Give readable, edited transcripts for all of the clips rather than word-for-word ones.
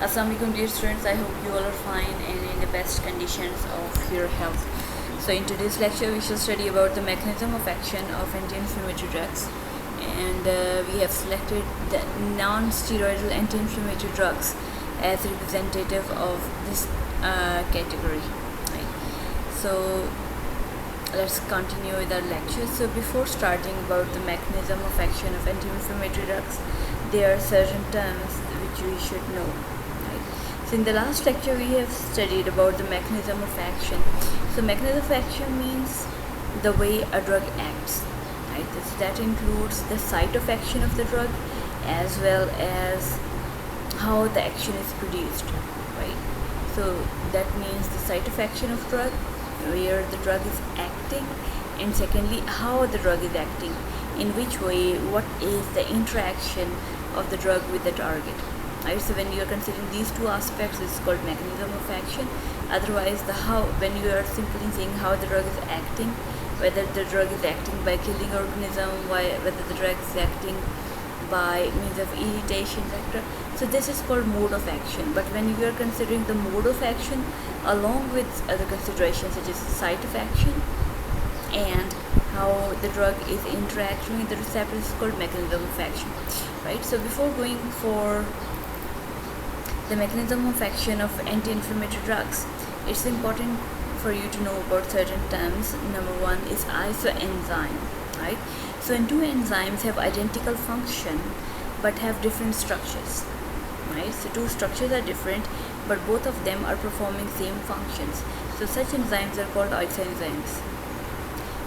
Assalamu alaikum dear students, I hope you all are fine and in the best conditions of your health. So in today's lecture we shall study about the mechanism of action of anti-inflammatory drugs, and we have selected the non-steroidal anti-inflammatory drugs as representative of this category. Right? So let's continue with our lecture. So before starting about the mechanism of action of anti-inflammatory drugs, there are certain terms which we should know. So in the last lecture we have studied about the mechanism of action. So mechanism of action means the way a drug acts, right? So that includes the site of action of the drug as well as how the action is produced, right? So that means the site of action of drug, where the drug is acting, and secondly how the drug is acting, in which way, what is the interaction of the drug with the target. Right, so when you are considering these two aspects, it's called mechanism of action. Otherwise, the how, when you are simply saying how the drug is acting, whether the drug is acting by killing organism, whether the drug is acting by means of irritation, etc. So this is called mode of action. But when you are considering the mode of action along with other considerations such as the site of action and how the drug is interacting with the receptor, is called mechanism of action. Right. So before going for the mechanism of action of anti-inflammatory drugs, it's important for you to know about certain terms. Number one is isoenzyme, right? So two enzymes have identical function but have different structures, right? So two structures are different but both of them are performing same functions. So such enzymes are called isoenzymes.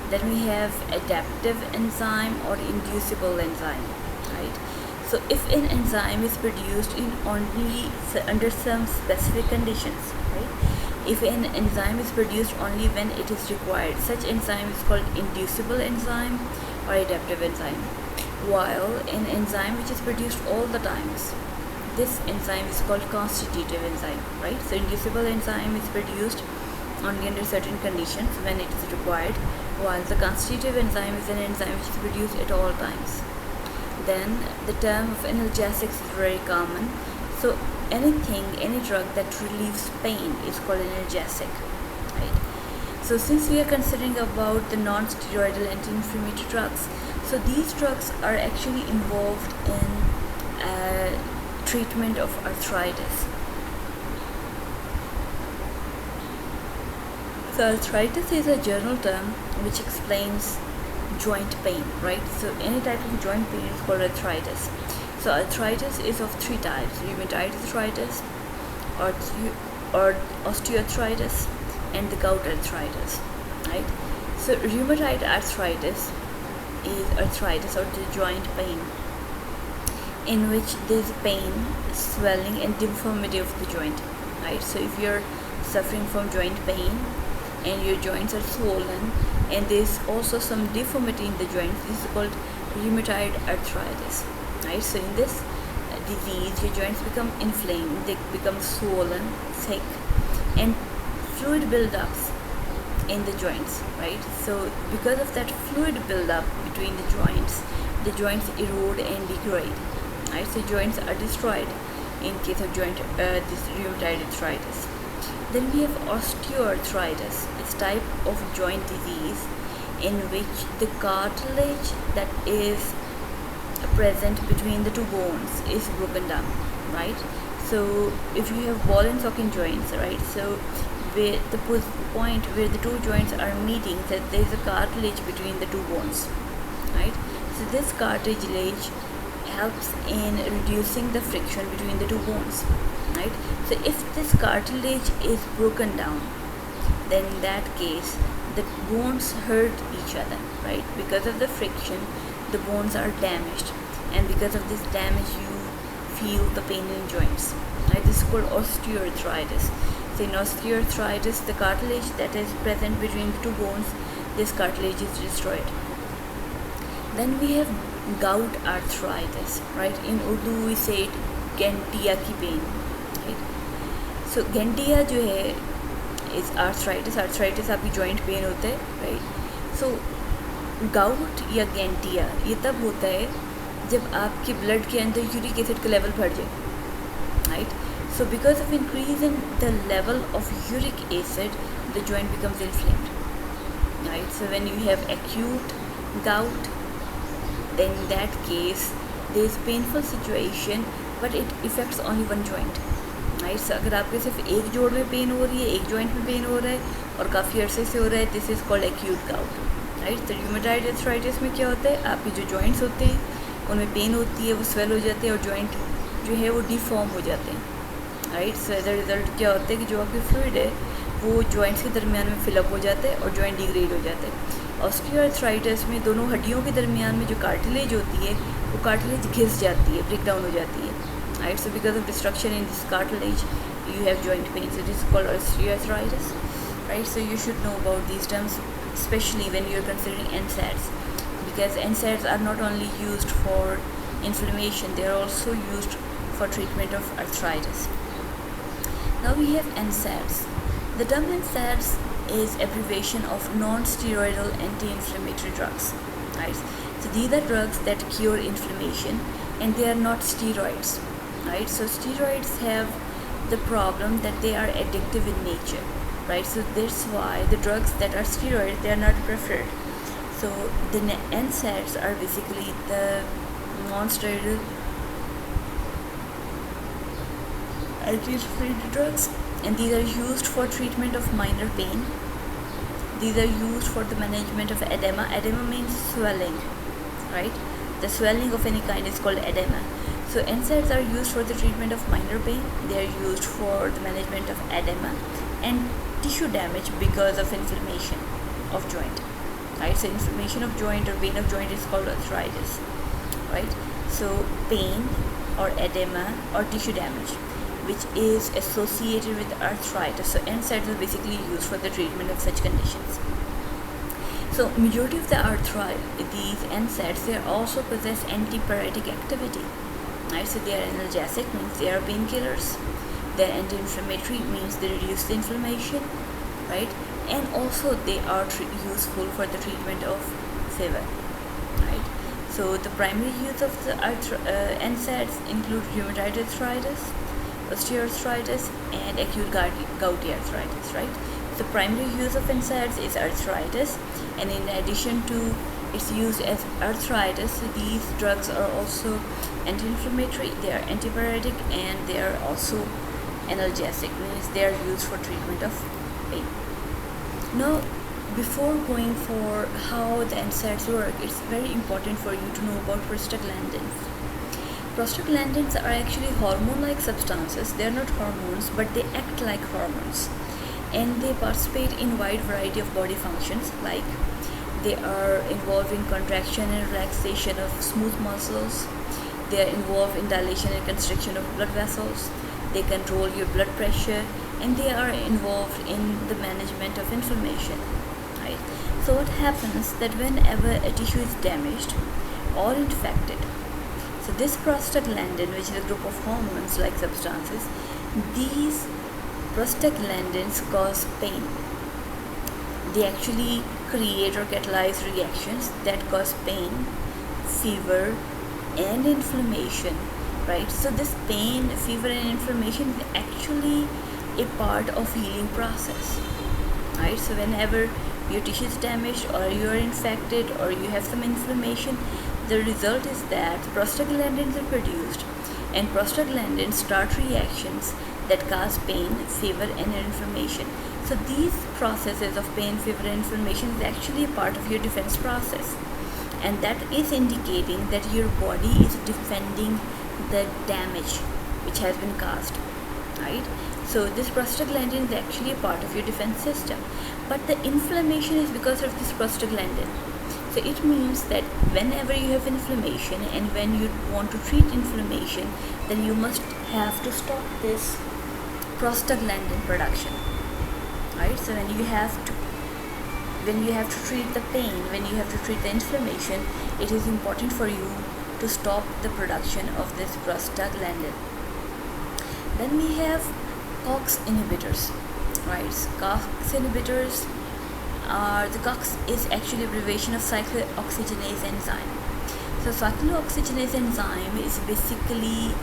Then we have adaptive enzyme or inducible enzyme, right? So if an enzyme is produced in only under some specific conditions, right? If an enzyme is produced only when it is required, such enzyme is called inducible enzyme or adaptive enzyme. While an enzyme which is produced all the times, this enzyme is called constitutive enzyme, right? So inducible enzyme is produced only under certain conditions when it is required, while the constitutive enzyme is an enzyme which is produced at all times. Then the term of analgesics is very common. So any drug that relieves pain is called analgesic, right? So since we are considering about the non-steroidal anti-inflammatory drugs, so these drugs are actually involved in treatment of arthritis. So arthritis is a general term which explains joint pain, right? So any type of joint pain is called arthritis. So arthritis is of three types: rheumatoid arthritis, or osteoarthritis, and the gout arthritis, right? So rheumatoid arthritis is arthritis or the joint pain in which there is pain, swelling and deformity of the joint, right? So if you're suffering from joint pain and your joints are swollen and there's also some deformity in the joints, this is called rheumatoid arthritis, right? So in this disease, your joints become inflamed, they become swollen, thick, and fluid buildups in the joints, right? So because of that fluid buildup between the joints erode and degrade, right? So joints are destroyed in case of this rheumatoid arthritis. Then we have osteoarthritis. It's type of joint disease in which the cartilage that is present between the two bones is broken down, right? So if you have ball and socket joints, right? So where the point where the two joints are meeting, that there is a cartilage between the two bones, right? So this cartilage helps in reducing the friction between the two bones, right? So if this cartilage is broken down, then in that case the bones hurt each other, right? Because of the friction, the bones are damaged, and because of this damage you feel the pain in joints, right? This is called osteoarthritis. So in osteoarthritis, the cartilage that is present between the two bones, this cartilage is destroyed. Then we have gout arthritis, right? In Urdu we say it gantia ki pain, right? So gantia जो है is arthritis आपकी joint pain होता है, right? So gout या gantia ये तब होता है जब आपके ब्लड के अंदर यूरिक एसिड का लेवल बढ़ जाए, right? So because of increase in the level of uric acid, the joint becomes inflamed, right? So when you have acute gout, then in that case there is painful situation, but it affects only one joint, right? So अगर आपके सिर्फ एक जोड़ में pen हो रही है, एक जॉइंट में पेन हो रहा है और काफ़ी अरसे से हो रहा है, this is called acute gout, right? तो रूमेटॉइड आर्थराइटिस में क्या होता है, आपकी जो जॉइंट्स होते हैं उनमें पेन होती है, वो स्वेल हो जाते हैं और जॉइंट जो है वो डिफॉर्म हो जाते हैं, right? So as a result क्या होता है कि जो आपकी फ्लूइड है वो जॉइंट्स के दरमियान में फिलअप हो जाता है और जॉइंट डिग्रेड हो जाता है। ऑस्टियोआर्थराइटिस में दोनों हड्डियों के दरमियान में जो कार्टिलेज होती है वो कार्टिलेज घिस जाती है, ब्रेक डाउन हो जाती है, right? So because of destruction in this cartilage you have joint pain. So this is called osteoarthritis, right? So you should know about these terms, especially when you're considering NSAIDs, because NSAIDs are not only used for inflammation, they are also used for treatment of arthritis. Now we have NSAIDs. The term NSAIDs is abbreviation of non-steroidal anti-inflammatory drugs, right? So these are drugs that cure inflammation and they are not steroids, right? So steroids have the problem that they are addictive in nature, right? So that's why the drugs that are steroids, they are not preferred. So the NSAIDs are basically the non-steroidal anti-inflammatory drugs, and these are used for treatment of minor pain. These are used for the management of edema. Edema means swelling, right? The swelling of any kind is called edema. So NSAIDs are used for the treatment of minor pain. They are used for the management of edema and tissue damage because of inflammation of joint, right? So inflammation of joint or pain of joint is called arthritis, right? So pain or edema or tissue damage which is associated with arthritis. So NSAIDs are basically used for the treatment of such conditions. So majority of the these NSAIDs, they also possess antipyretic activity. Right? So they are analgesic, means they are painkillers. They are anti-inflammatory, means they reduce the inflammation, right? And also they are useful for the treatment of fever, right? So the primary use of the NSAIDs include rheumatoid arthritis, osteoarthritis, and acute gouty arthritis, right? The primary use of NSAIDs is arthritis, and in addition to its use as arthritis, these drugs are also anti-inflammatory, they are antipyretic, and they are also analgesic, means they are used for treatment of pain. Now, before going for how the NSAIDs work, it's very important for you to know about prostaglandins. Prostaglandins are actually hormone-like substances. They are not hormones, but they act like hormones, and they participate in wide variety of body functions, like they are involved in contraction and relaxation of smooth muscles. They are involved in dilation and constriction of blood vessels. They control your blood pressure, and they are involved in the management of inflammation, right? So what happens that whenever a tissue is damaged or infected, so this prostaglandin, which is a group of hormones like substances, these prostaglandins cause pain. They actually create or catalyze reactions that cause pain, fever, and inflammation, right? So this pain, fever, and inflammation is actually a part of healing process, right? So whenever your tissue is damaged or you are infected or you have some inflammation, the result is that prostaglandins are produced, and prostaglandins start reactions that cause pain, fever, and inflammation. So these processes of pain, fever, and inflammation is actually a part of your defense process, and that is indicating that your body is defending the damage which has been caused, right? So this prostaglandin is actually a part of your defense system, but the inflammation is because of this prostaglandin. So it means that whenever you have inflammation and when you want to treat inflammation, then you must have to stop this prostaglandin production, right? So when you have to treat the pain, when you have to treat the inflammation, it is important for you to stop the production of this prostaglandin. Then we have COX inhibitors, right? So COX inhibitors the COX is actually abbreviation of cyclooxygenase enzyme. So cyclooxygenase enzyme is basically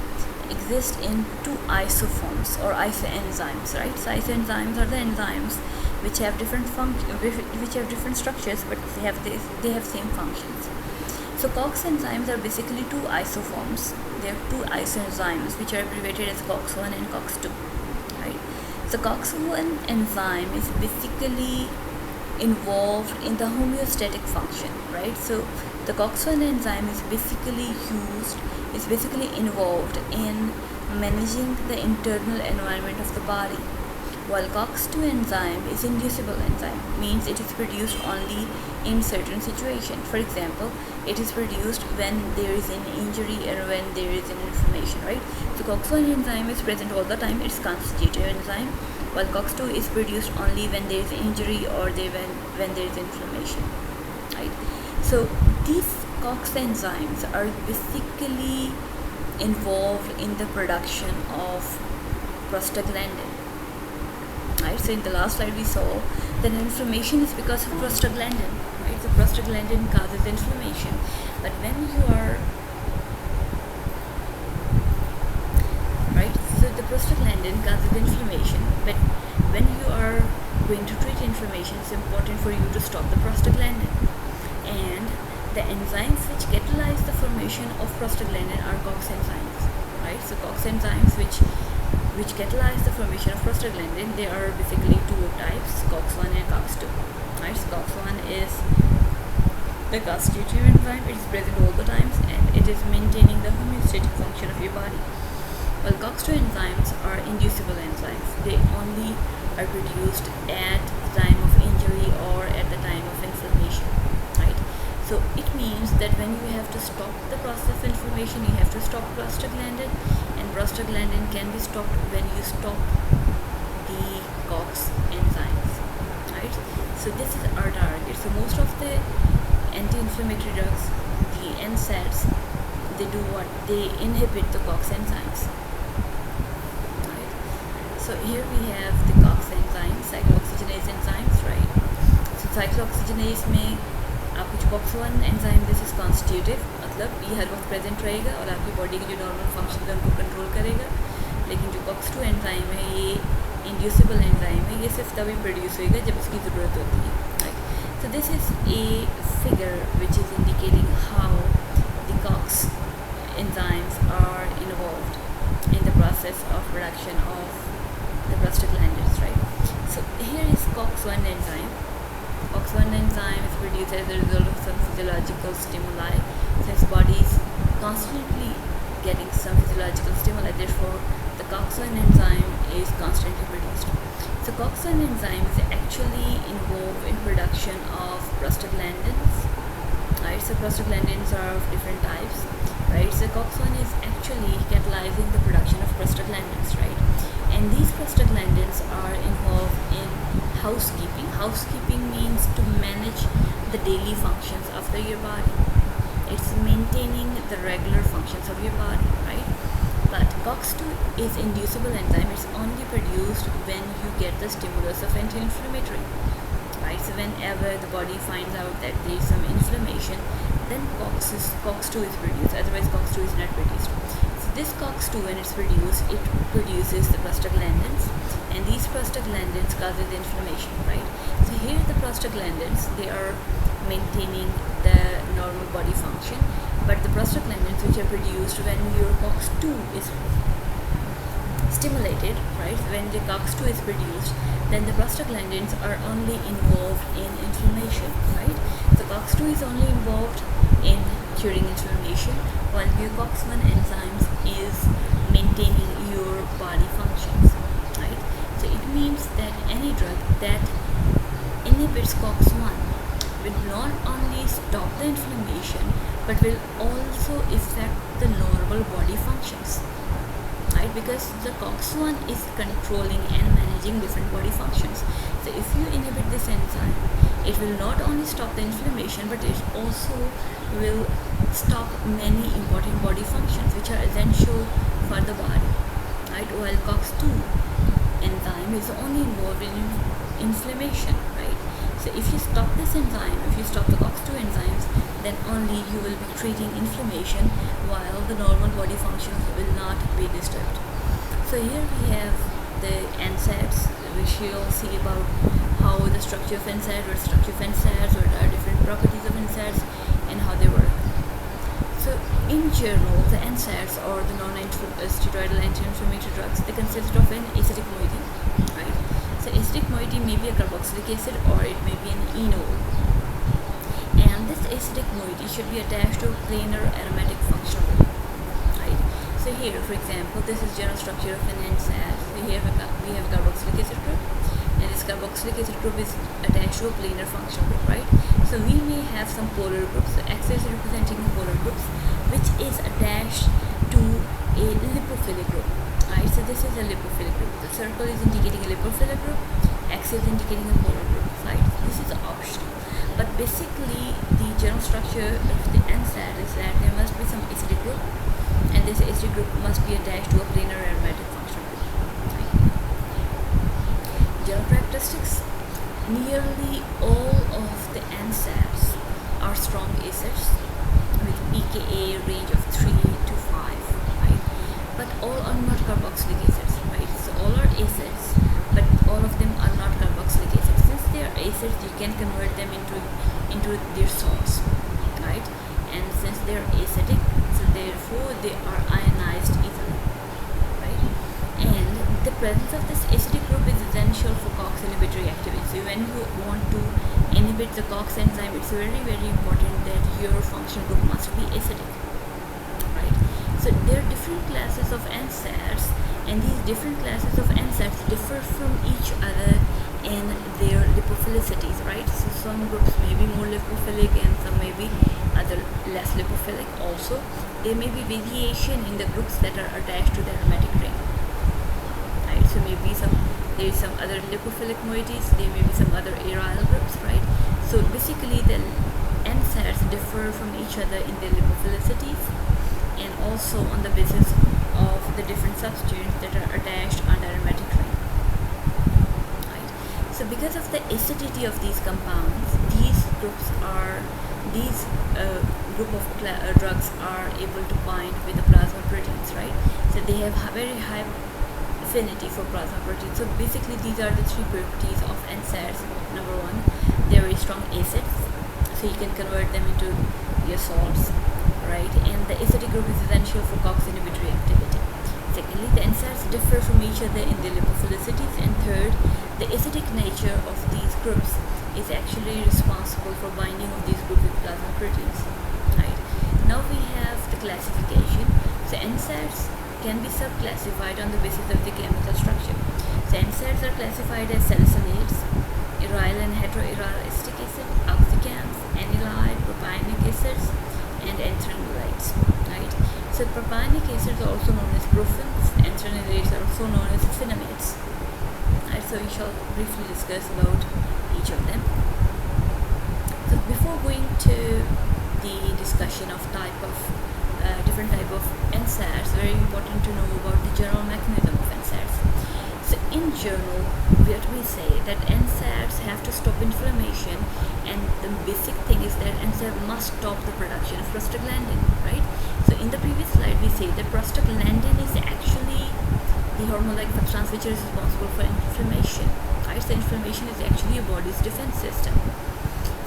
exist in two isoforms or isoenzymes, right? So isoenzymes are the enzymes which have different which have different structures, but they have same functions. So COX enzymes are basically two isoforms. They are two isoenzymes which are abbreviated as COX-1 and COX-2, right? So COX-1 enzyme is basically involved in the homeostatic function, right? So the COX-1 enzyme is basically involved in managing the internal environment of the body, while COX-2 enzyme is inducible enzyme, means it is produced only in certain situations. For example, it is produced when there is an injury or when there is an inflammation, right? So COX-1 enzyme is present all the time, it's constitutive enzyme, while COX-2 is produced only when there is an injury or when there is inflammation, right? So these COX enzymes are basically involved in the production of prostaglandin, right? So in the last slide we saw that inflammation is because of prostaglandin, right? So prostaglandin causes inflammation, but when you are right, so the prostaglandin causes inflammation, but when you are going to treat inflammation, it's important for you to stop the prostaglandin, and the enzymes which catalyze the formation of prostaglandin are COX enzymes, right? So COX enzymes which catalyze the formation of prostaglandin, they are basically two types, COX-1 and COX-2, right? So COX-1 is the constitutive enzyme, it is present all the times and it is maintaining the homeostatic function of your body, while COX-2 enzymes are inducible enzymes. They only are produced at the time of injury or at the time of inflammation, right? So it means that when you have to stop the process of inflammation, you have to stop prostaglandin, and prostaglandin can be stopped when you stop the COX enzymes, right? So this is our target. So most of the anti-inflammatory drugs, the NSAIDs, they do what? They inhibit the COX enzymes, right? So here we have the COX enzymes, cyclooxygenase enzymes, right? So cyclooxygenase में आपकी जो COX-1 enzyme this is constitutive, मतलब ये हर वक्त present रहेगा और आपकी body के जो नॉर्मल फंक्शन है उनको कंट्रोल करेगा, लेकिन जो COX-2 एंजाइम है ये इंड्यूसिबल एंजाइम है, ये सिर्फ तभी प्रोड्यूस होएगा जब इसकी ज़रूरत होती है, right? So this is a figure which is indicating how the COX enzymes are involved in the process of production of the prostaglandins, right? So here is COX-1 enzyme. COX-1 enzyme is produced as a result of some physiological stimuli. So his body is constantly getting some physiological stimuli, therefore the COX-1 enzyme is constantly produced. So COX-1 enzyme is actually involved in production of prostaglandins, right? So prostaglandins are of different types, right? So COX-1 is actually catalyzing the production of prostaglandins, right? And these prostaglandins are involved in housekeeping. Housekeeping means to manage the daily functions of your body. It's maintaining the regular functions of your body, right? But COX-2 is inducible enzyme. It's only produced when you get the stimulus of anti-inflammatory, right? So whenever the body finds out that there is some inflammation, then COX-2 is produced. Otherwise, COX-2 is not produced. So this COX-2, when it's produced, it produces the prostaglandins, and these prostaglandins causes inflammation, right? So here the prostaglandins, they are maintaining the normal body function, but the prostaglandins which are produced when your COX-2 is stimulated, right? When the COX-2 is produced, then the prostaglandins are only involved in inflammation, right? So COX-2 is only involved in curing inflammation, while your COX-1 enzymes is maintaining your body functions, right? So it means that any drug that inhibits COX-1 will not only stop the inflammation but will also affect the normal body functions, right? Because the COX-1 is controlling and managing different body functions. So if you inhibit this enzyme, it will not only stop the inflammation but it also will stop many important body functions which are essential for the body, right? While COX-2 enzyme is only involved in inflammation, right? So if you stop this enzyme, if you stop the COX-2 enzymes, then only you will be treating inflammation, while the normal body functions will not be disturbed. So here we have the NSAIDs, which you'll see about how the structure of NSAID, what structure of NSAIDs, what are different properties of NSAIDs, and how they work. So in general, the NSAIDs, or the non-steroidal anti-inflammatory drugs, they consist of an acidic moiety, right? So acidic moiety may be a carboxylic acid, or it may be an enol. And this acidic moiety should be attached to a planar aromatic functional group, right? So here, for example, this is general structure of an NSAID. So here we have a carboxylic acid group, and this carboxylic acid group is attached to a planar functional group, right? So we may have some polar groups. The X is representing the polar groups, which is attached to a lipophilic group, right? So this is a lipophilic group. The circle is indicating a lipophilic group, X is indicating a polar group, right? This is optional, but basically the general structure of the NSAID is that there must be some acidic group, and this acidic group must be attached to a planar aromatic functional group, right? General characteristics: nearly all of the NSAIDs are strong acids with pKa range of 3 to 5, right? But all are not carboxylic acids, right? So all are acids, but all of them are not carboxylic acids. Since they are acids, you can convert them into their salts, right? And since they are acidic, so therefore they are ionized easily, right? And the presence of this acidic group is essential for COX inhibitory activity. So when you want to inhibit the COX enzyme, it's very, very important that your functional group must be acidic, right? So there are different classes of NSAIDs, and these different classes of NSAIDs differ from each other in their lipophilicities, right? So some groups may be more lipophilic and some may be other less lipophilic. Also, there may be variation in the groups that are attached to the aromatic ring, right? So maybe there is some other lipophilic moieties, there may be some other aryl groups, right? So basically the NSAIDs differ from each other in their lipophilicities, and also on the basis of the different substituents that are attached on the aromatic ring, right? So because of the acidity of these compounds, these group of drugs are able to bind with the plasma proteins, right? So they have very high affinity for plasma proteins. So basically these are the three properties of NSAIDs. Number one, they are very strong acids, so you can convert them into your salts, right? And the acidic group is essential for COX inhibitory activity. Secondly, the NSAIDs differ from each other in their lipophilicities. And third, the acidic nature of these groups is actually responsible for binding of these groups with plasma proteins, right? Now we have the classification. So NSAIDs can be subclassified on the basis of the chemical structure. So NSAIDs are classified as salicylates, aryl and heteroarylacetic acid, oxycams, anilide, propionic acids, and anthranilites, right? So propionic acids are also known as profins, anthranilites are also known as phenamates, right? So we shall briefly discuss about each of them. So before going to the discussion of different type of NSAIDs, very important to know about the general mechanism of NSAIDs. So in general, what we say that NSAIDs have to stop inflammation, and the basic thing is that NSAID must stop the production of prostaglandin, right? So in the previous slide we say that prostaglandin is actually the hormone-like substance which is responsible for inflammation, right? So inflammation is actually a body's defense system.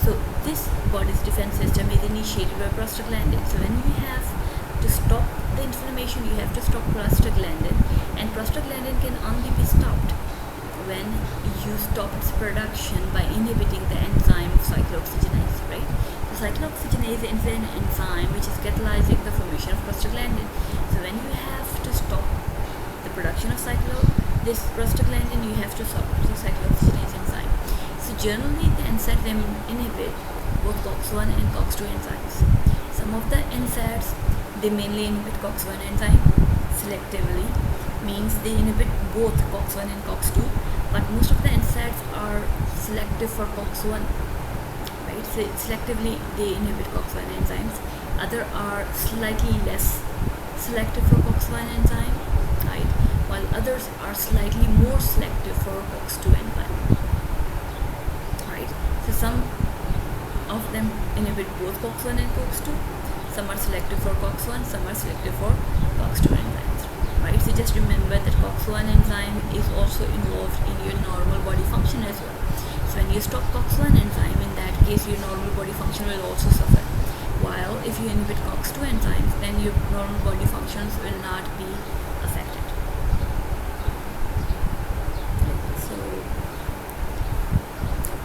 So this body's defense system is initiated by prostaglandin. So when you have to stop the inflammation, you have to stop prostaglandin, and prostaglandin can only be stopped when you stop its production by inhibiting the enzyme cyclooxygenase, right? So cyclooxygenase is an enzyme which is catalyzing the formation of prostaglandin. So when you have to stop the production of this prostaglandin, you have to stop the cyclooxygenase enzyme. So generally the NSAIDs inhibit both COX-1 and COX-2 enzymes. Some of the NSAIDs, they mainly inhibit COX-1 enzyme selectively, means they inhibit both COX-1 and COX-2, but most of the NSAIDs are selective for COX-1, right? So selectively they inhibit COX-1 enzymes. Other are slightly less selective for COX-1 enzyme, right? While others are slightly more selective for COX-2 enzyme, right? So some of them inhibit both COX-1 and COX-2. Some are selective for COX-1, some are selective for COX-2 enzymes. Right? So just remember that COX-1 enzyme is also involved in your normal body function as well. So when you stop COX-1 enzyme, in that case your normal body function will also suffer. While if you inhibit COX-2 enzymes, then your normal body functions will not be affected.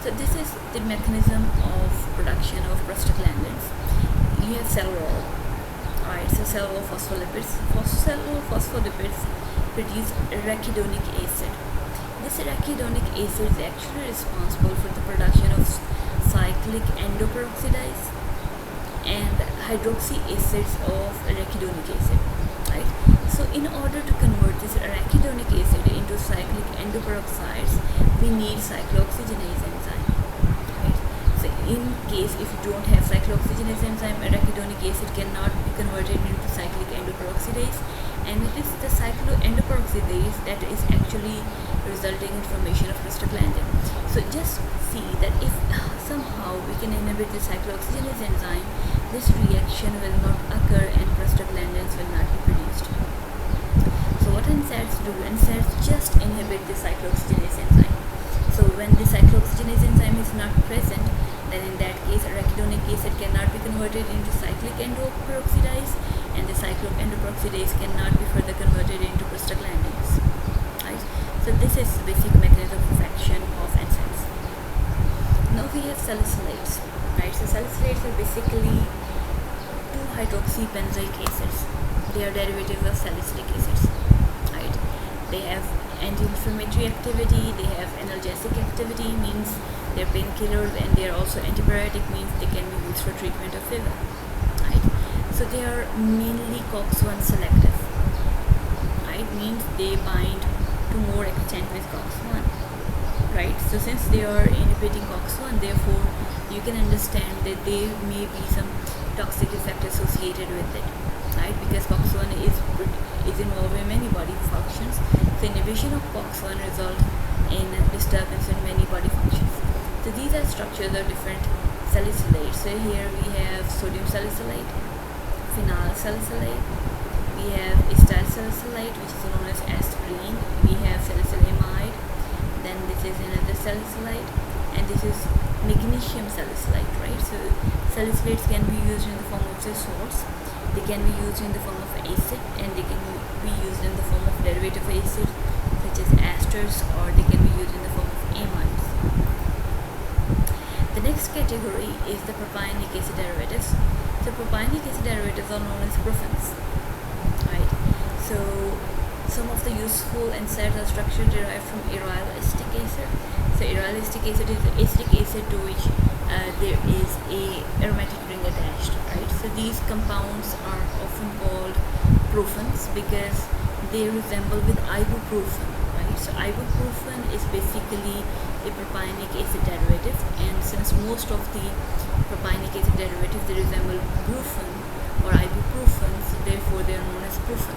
So this is the mechanism of production of prostaglandins. You have cell wall, right? So cell wall phospholipids. Cell wall phospholipids produce arachidonic acid. This arachidonic acid is actually responsible for the production of cyclic endoperoxidase and hydroxy acids of arachidonic acid, right? So in order to convert this arachidonic acid into cyclic endoperoxides, we need cyclooxygenase enzyme, right? So in case if you don't have cyclooxygenase enzyme, arachidonic acid cannot be converted into cyclic endoperoxidase, and it is the cycloendoperoxidase that is actually resulting in formation of prostaglandin. So just see that if somehow we can inhibit the cyclooxygenase enzyme, this reaction will not occur and prostaglandins will not be produced. So what NSAIDs do? NSAIDs just inhibit the cyclooxygenase enzyme. So when the cyclooxygenase enzyme is not present, then in that case arachidonic acid cannot be converted into cyclic endoperoxidase, and the cyclic endoperoxidase cannot be further converted into prostaglandins. Right? So this is the basic mechanism of action of NSAIDs. Now we have salicylates. Right? So salicylates are basically 2-hydroxybenzoic acids. They are derivatives of salicylic acids. Right? They have anti-inflammatory activity, they have analgesic activity, means they're painkillers, and they are also antibiotic, means they can be used for treatment of fever. Right? So they are mainly COX-1 selective. Right? Means they bind to more extent with COX-1. Right? So since they are inhibiting COX-1, therefore you can understand that there may be some toxic effect associated with it. Right? Because COX-1 is involved in many body functions. So inhibition of COX-1 results in disturbance in many body functions. So these are structures of different salicylates. So here we have sodium salicylate, phenyl salicylate, we have acetyl salicylate, which is known as aspirin, we have salicylamide, then this is another salicylate, and this is magnesium salicylate, right? So salicylates can be used in the form of the salts, they can be used in the form of acid, and they can be used in the form of derivative acid such as esters, or they can be used in the form of amides. The next category is the propionic acid derivatives. So propionic acid derivatives are known as profins. Right? So some of the useful NSAIDs are structured derived from arylacetic acid. So arylacetic acid is the acetic acid to which there is a aromatic ring attached. Right? So these compounds are often called profins because they resemble with ibuprofen. Right? So ibuprofen is basically a propionic acid derivative, and since most of the propionic acid derivatives they resemble brufen or ibuprofen, so therefore they are known as profin.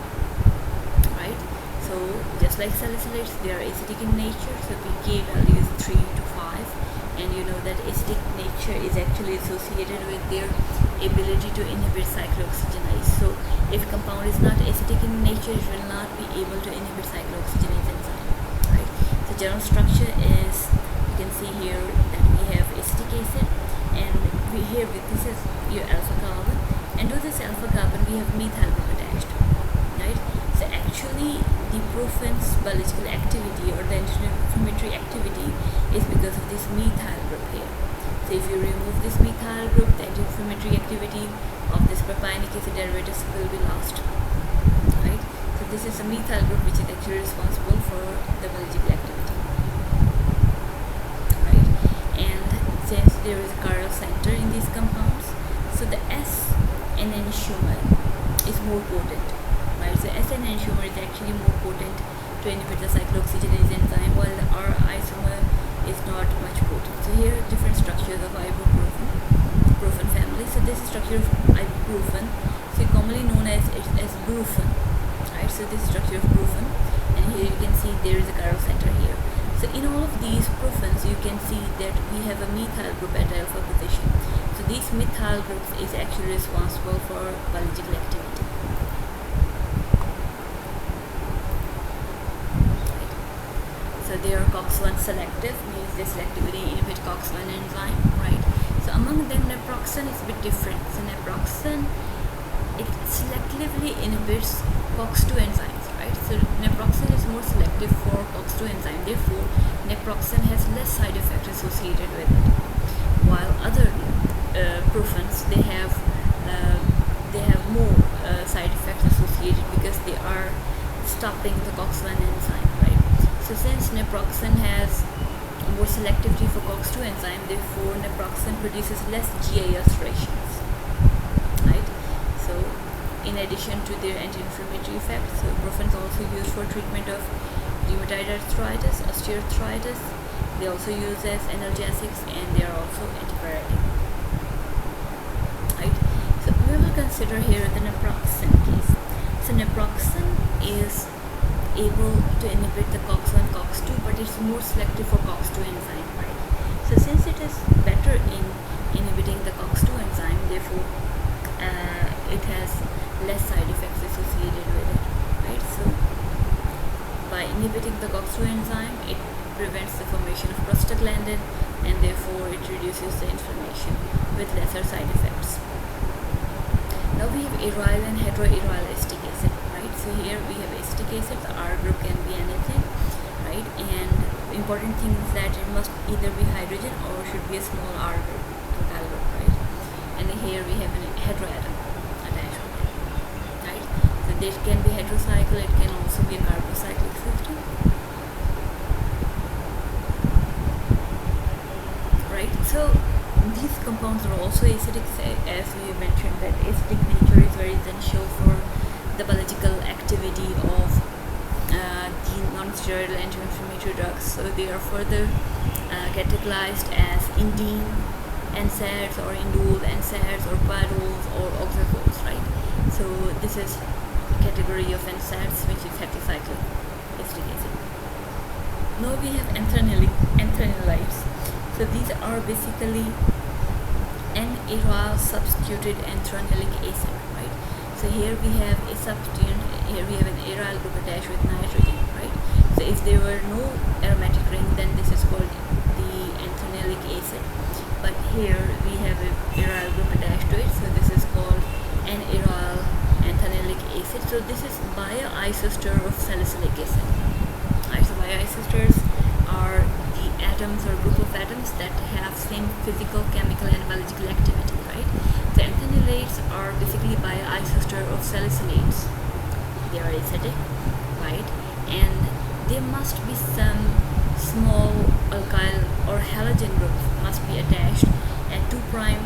Right? So just like salicylates, they are acidic in nature, so pK value is 3 to 5, and you know that acidic nature is actually associated with their ability to inhibit cyclooxygenase. So if a compound is not acidic in nature, it will not be able to inhibit cyclooxygenase enzyme. Right? The general structure is, you can see here that we have acetic acid, and this is your alpha carbon, and to this alpha carbon we have methyl group attached. Right? So actually the profin's biological activity or the anti-inflammatory activity is because of this methyl group here. So if you remove this methyl group, the anti-inflammatory activity of this propionic acid derivatives will be lost. Right? So this is a methyl group which is actually responsible for the biological activity. Right? And since there is a chiral center in these compounds, so the S enantiomer is more potent. Right? So S enantiomer is actually more potent to inhibit the cyclooxygenase enzyme, while the R isomer is not much potent. So here are different structures of ibuprofen family. So this is structure of ibuprofen, so commonly known as brufen. Right? So this is structure of brufen, and here you can see there is a chiral center here. So in in all of these profils, you can see that we have a methyl group at alpha position. So these methyl groups is actually responsible for biological activity. So they are COX-1 selective, means they selectively inhibit COX-1 enzyme, right? So among them, naproxen is a bit different. So naproxen, it selectively inhibits COX-2 enzymes, right? So naproxen is more selective for COX-2 enzyme. Therefore, naproxen has less side effects associated with it. While other profens, they have more side effects associated because they are stopping the COX-1 enzyme, right? So since naproxen has more selectivity for COX-2 enzyme, therefore naproxen produces less GI ulcerations, right? So in addition to their anti-inflammatory effects, so profens are also used for treatment of rheumatoid arthritis, osteoarthritis. They also use as analgesics, and they are also antipyretic, right? So we will consider here the naproxen case. So naproxen is able to inhibit the COX-1, COX-2, but it's more selective for COX-2 enzyme, right? So since it is better in inhibiting the COX-2 enzyme, therefore it has less side effects associated with it, right? So by inhibiting the COX-2 enzyme, it prevents the formation of prostaglandin, and therefore it reduces the inflammation with lesser side effects. Now we have aryl and heteroarylacetic acid, right? So here we have acetic acid. The R group can be anything, right? And the important thing is that it must either be hydrogen or should be a small R group, alkyl group, right? And here we have a heteroatom attached with it, right? So this can be heterocycle. It can also be a carbocyclic system, right? So these compounds are also acidic, as we mentioned that acidic nature is very essential for the biological activity of the non-steroidal anti-inflammatory drugs. So they are further categorized as indene NSAIDs or indole NSAIDs or pyrroles or oxazoles, right? So this is a category of NSAIDs which is heterocyclic acetic acid. Now we have anthranilites. So these are basically an aryl substituted anthranilic acid, right? So here we have a substituent, here we have an aryl group attached with nitrogen, right? So if there were no aromatic ring, then this is called the anthranilic acid. But here we have an aryl group attached to it, so this is called an aryl anthranilic acid. So this is bioisoster of salicylic acid. Right? So bioisosters are the atoms or group of atoms that have same physical, chemical, and biological activity, right? So anthranilites are basically bioisoster of salicylates. They are acidic, right? And there must be some small alkyl or halogen groups must be attached at 2', 3',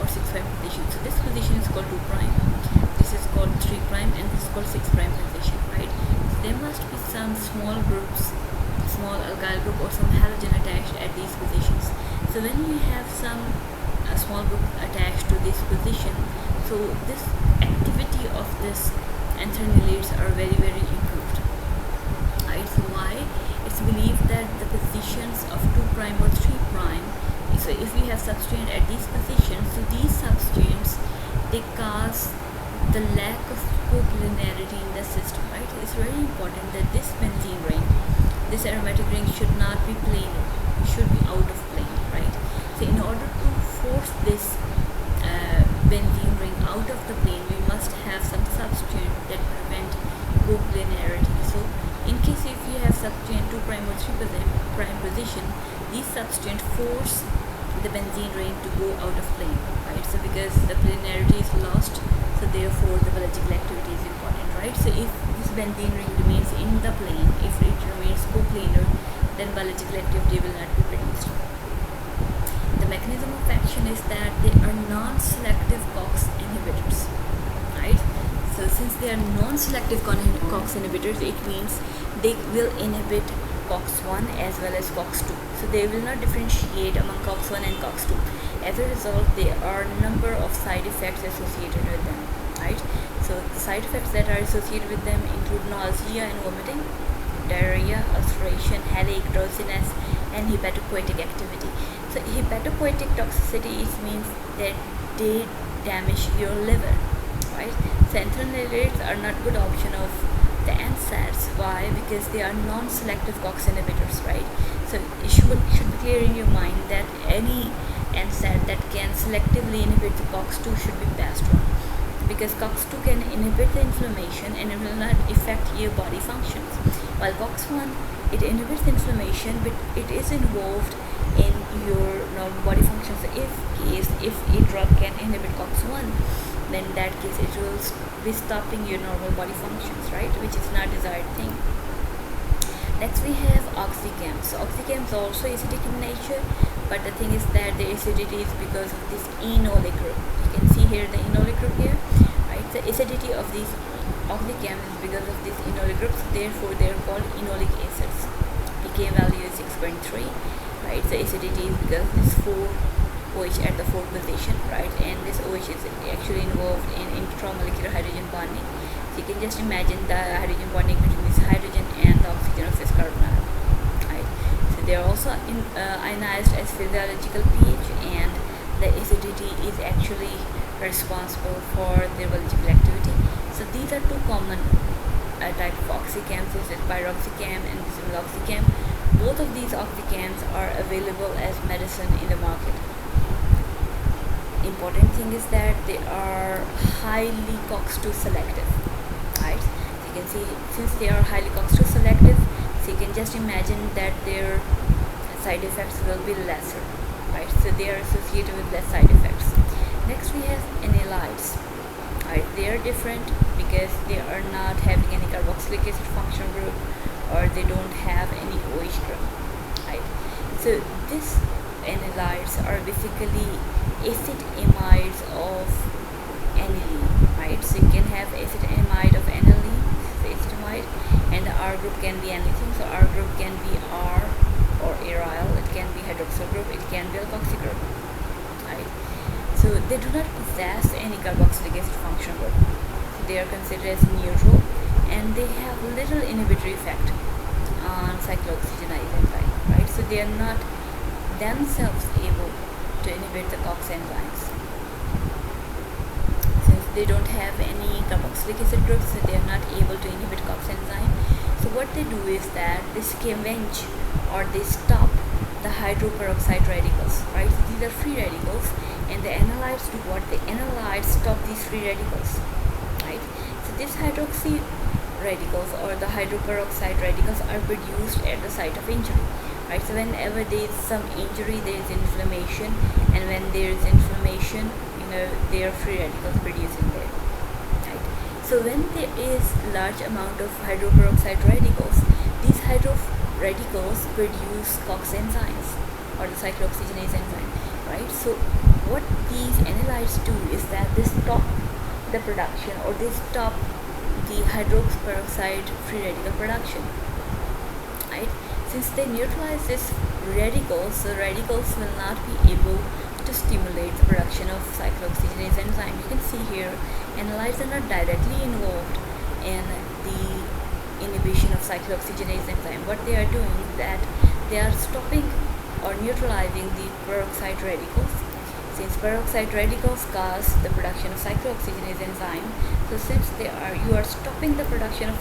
or 6' position. So this position is called 2', this is called 3', and this is called 6' position, right? So there must be some small groups, small alkyl group or some halogen attached at these positions. So when you have some small group attached to this position, so this activity of this anthranilites are very, very improved, right? So why? It's believed that the positions of 2' or 3', so if we have substituent at these positions, so these substituents, they cause the lack of coplanarity in the system, right? So it's very important that this benzene ring, this aromatic ring should not be planar, it should be out of plane, right? So in order to force this benzene ring out of the plane, we must have some substituent that prevent coplanarity. So in case if you have substituent 2' or 3' position, these substituent force the benzene ring to go out of plane, right? So because the planarity is lost, so therefore the biological activity is important, right? So if this benzene ring remains in the plane, if it remains coplanar, then biological activity will not be produced. The mechanism of action is that they are non-selective COX inhibitors, right? So since they are non-selective COX inhibitors, it means they will inhibit COX-1 as well as COX-2. So they will not differentiate among COX-1 and COX-2. As a result, there are a number of side effects associated with them, right? So the side effects that are associated with them include nausea and vomiting, diarrhea, ulceration, discoloration, headache, drowsiness, and hepatopoietic activity. So hepatopoietic toxicity means that they damage your liver, right? So antiinflammatories are not good option of the NSAIDs. Why? Because they are non-selective COX inhibitors, right? So it should be clear in your mind that any NSAID that can selectively inhibit the COX-2 should be best one, because COX-2 can inhibit the inflammation and it will not affect your body functions, while COX-1, it inhibits inflammation but it is involved in your normal body functions. So if a drug can inhibit COX-1, then in that case it will be stopping your normal body functions, right, which is not desired thing. Next we have oxycams. So oxycams are also acidic in nature, but the thing is that the acidity is because of this enolic group. You can see here the enolic group here, right? The acidity of these oxycams is because of this enolic group, so therefore they are called enolic acids. pKa value is 6.3, right? The acidity is because this 4 OH at the 4th position, right? And this OH is actually involved in intramolecular hydrogen bonding. So you can just imagine the hydrogen bonding between this hydrogen and the oxygen of this carbon atom, right? So they are also ionized as physiological pH, and the acidity is actually responsible for their biological activity. So these are two common type of oxycams, this is pyroxycam and this is meloxicam. Both of these oxycams are available as medicine in the market. Important thing is that they are highly COX-2 selective, right? So you can see, since they are highly COX-2 selective, so you can just imagine that their side effects will be lesser, right? So they are associated with less side effects. Next we have analides, right? They are different because they are not having any carboxylic acid functional group, or they don't have any OH group, right? So these analides are basically acid amides of aniline, right? So you can have acid amide of aniline, this is acid amide, and the R group can be anything. So R group can be R or aryl, it can be hydroxyl group, it can be alkoxy group, right? So they do not possess any carboxylic acid functional group. So they are considered as neutral, and they have little inhibitory effect on cyclooxygenase enzyme, right? So they are not themselves able to inhibit the COX enzymes. Since they don't have any carboxylic acid groups, so they are not able to inhibit COX enzyme. So what they do is that they scavenge or they stop the hydroperoxide radicals, right? So these are free radicals, and the analides do what? The analides stop these free radicals, right? So these hydroxy radicals or the hydroperoxide radicals are produced at the site of injury, right? So whenever there is some injury, there is inflammation, and when there is inflammation, there are free radicals produced in there, right? So when there is large amount of hydroperoxide radicals, these radicals produce COX enzymes or the cyclooxygenase enzyme, right? So what these analides do is that they stop the production, or they stop the hydroperoxide free radical production, right? Since they neutralize this radicals, the radicals will not be able to stimulate the production of cyclooxygenase enzyme. You can see here, analides are not directly involved in the inhibition of cyclooxygenase enzyme. What they are doing is that they are stopping or neutralizing the peroxide radicals. Since peroxide radicals cause the production of cyclooxygenase enzyme, so since you are stopping the production of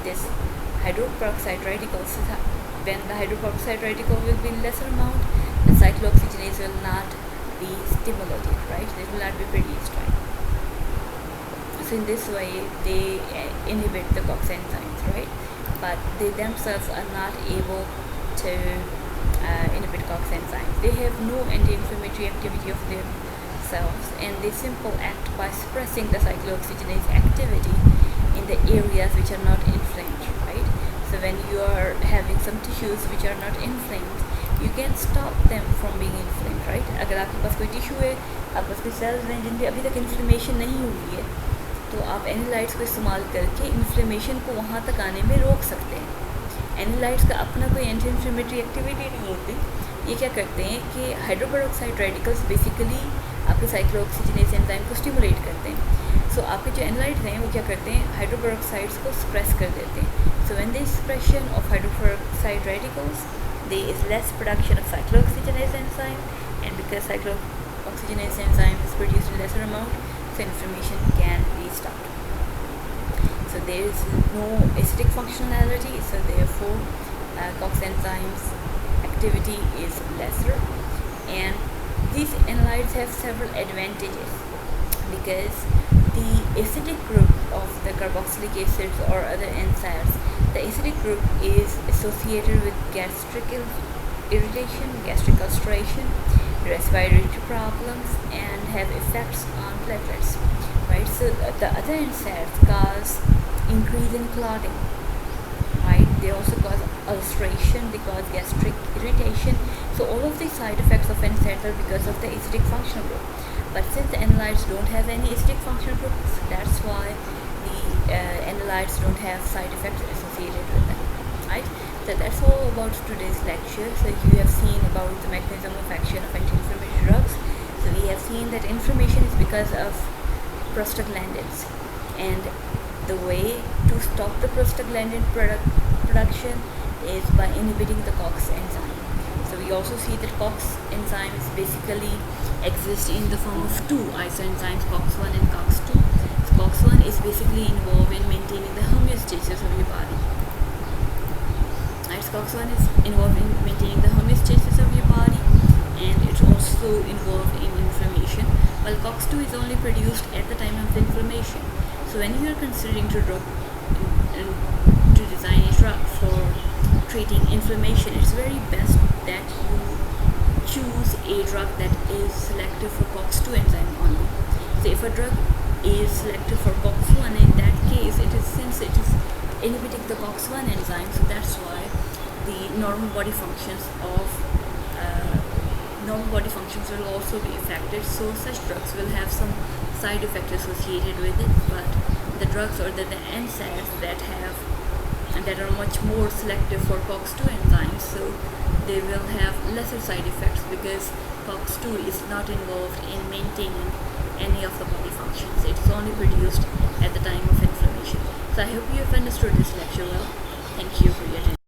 this hydroperoxide radicals, when the hydroperoxide radical will be in lesser amount, the cyclooxygenase will not be stimulated, right? It will not be produced, right? So in this way, they inhibit the COX enzymes, right? But they themselves are not able to inhibit COX enzymes. They have no anti-inflammatory activity of themselves, and they simply act by suppressing the cyclooxygenase activity in the areas which are not inflamed, right? So when you are having some tissues which are not inflamed, you can stop them from being inflamed, right? अगर आपके पास कोई tissue है, आपके पास कोई sales हैं जिनकी अभी तक इन्फ्लेमेशन नहीं हुई है, तो आप एनालाइड्स को इस्तेमाल करके इन्फ्लेमेशन को वहाँ तक आने में रोक सकते हैं. एनालाइड्स का अपना कोई एंटी इन्फ्लेमेटरी एक्टिविटी नहीं होती. ये क्या करते हैं कि हाइड्रोपेरोक्साइड रेडिकल्स बेसिकली आपके साइक्लोऑक्सीजनेस एंजाइम को स्टिमुलेट करते हैं. सो आपके जो एनालाइड्स हैं वो क्या करते हैं, हाइड्रोपेरोक्साइड्स को सप्रेस कर देते हैं. So when there is suppression of hydroperoxide radicals, there is less production of cyclooxygenase enzyme, and because cyclooxygenase enzyme is produced in lesser amount, so inflammation can restart. So there is no acidic functionality, so therefore COX enzymes activity is lesser, and these analytes have several advantages because the acidic group of the carboxylic acids or other NSAIDs, the acidic group is associated with gastric irritation, gastric ulceration, respiratory problems, and have effects on platelets, right? So the other NSAIDs cause increase in clotting, right? They also cause ulceration, they cause gastric irritation. So all of these side effects of NSAIDs are because of the acidic functional group. But since the analytes don't have any acidic functional group, that's why the analytes don't have side effects associated with them, right? So that's all about today's lecture. So you have seen about the mechanism of action of anti-inflammatory drugs. So we have seen that inflammation is because of prostaglandins, and the way to stop the prostaglandin production is by inhibiting the COX enzyme. So we also see that COX enzymes basically exist in the form of two isoenzymes, COX-1 and COX-2. So COX-1 is basically involved in maintaining the homeostasis of your body. Right, so COX-1 is involved in maintaining the homeostasis of your body, and it's also involved in inflammation, while COX-2 is only produced at the time of inflammation. So when you are considering to design a drug for treating inflammation, it's very best that you choose a drug that is selective for COX-2 enzyme only. So if a drug is selective for COX-1, in that case since it is inhibiting the COX-1 enzyme, so that's why the normal body functions will also be affected. So such drugs will have some side effects associated with it, but the drugs or the NSAIDs that are much more selective for COX-2 enzymes, so they will have lesser side effects because COX-2 is not involved in maintaining any of the body functions. It is only produced at the time of inflammation. So I hope you have understood this lecture well. Thank you for your attention.